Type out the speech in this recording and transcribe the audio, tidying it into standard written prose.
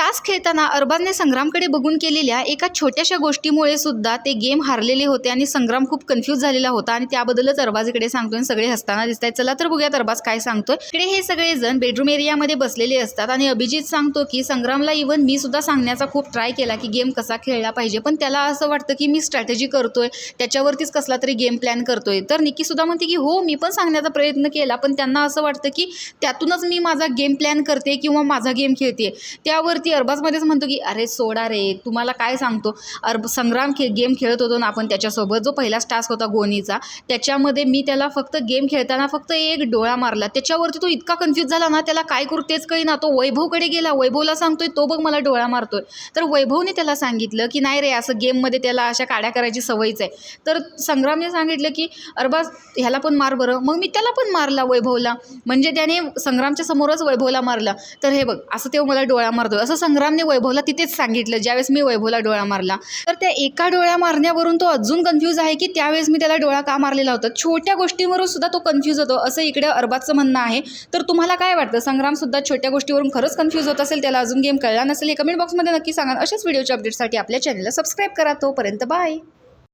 Task खेळताना अरबाजने संग्रामकडे बघून केलेल्या एका छोट्याशा गोष्टीमुळे सुद्धा ते गेम हारलेले होते आणि संग्राम खूप कन्फ्यूज झालेला होता आणि त्याबद्दलच अरबाज इकडे सांगतोय आणि सगळे हसताना दिसत आहेत. चला तर बघूयात अरबाज काय सांगतोय. इकडे हे सगळे जण बेडरूम एरियामध्ये बसलेले असतात आणि अभिजित सांगतो की संग्रामला इव्हन मी सुद्धा सांगण्याचा खूप ट्राय केला की गेम कसा खेळला पाहिजे, पण त्याला असं वाटतं की मी स्ट्रॅटेजी करतोय, त्याच्यावरतीच कसला तरी गेम प्लॅन करतोय. तर निकी सुद्धा म्हणते की हो मी पण सांगण्याचा प्रयत्न केला, पण त्यांना असं वाटतं की त्यातूनच मी माझा गेम प्लॅन करते किंवा माझा गेम खेळते. त्यावरती अरबाजमध्येच म्हणतो की अरे सोडा रे, तुम्हाला काय सांगतो. संग्राम गेम खेळत होतो ना आपण त्याच्यासोबत, जो पहिला टास्क होता गोनीचा, त्याच्यामध्ये मी त्याला फक्त गेम खेळताना फक्त एक डोळा मारला, त्याच्यावरती तो इतका कन्फ्यूज झाला ना, त्याला काय करू तेच कळेना. तो वैभवकडे गेला, वैभवला सांगतोय तो बघ मला डोळा मारतोय. तर वैभवने त्याला सांगितलं की नाही रे, असं गेममध्ये त्याला अशा काड्या करायची सवयच आहे. तर संग्रामने सांगितलं की अरबाज ह्याला पण मार बरं. मग मी त्याला पण मारला वैभवला, म्हणजे त्याने संग्रामच्या समोरच वैभवला मारला. तर हे बघ असं तेव्हा मला डोळा मारतोय, असं संग्रामने वैभवला तिथेच सांगितलं ज्यावेळेस मी वैभवला डोळा मारला. तर त्या एका डोळ्या मारण्यावरून तो अजून कन्फ्यूज आहे की त्यावेळेस मी त्याला डोळा का मारलेला होता. छोट्या गोष्टींवरून सुद्धा तो कन्फ्यूज होतो, असं इकडे अरबाजचं म्हणणं आहे. तर तुम्हाला काय वाटतं, संग्राम सुद्धा छोट्या गोष्टीवरून खरंच कन्फ्यूज होत असेल, त्याला अजून गेम कळला नसेल, हे कमेंट बॉक्समध्ये नक्की सांगा. अशाच व्हिडिओच्या अपडेटसाठी आपल्या चॅनलला सबस्क्राईब करा. तोपर्यंत बाय.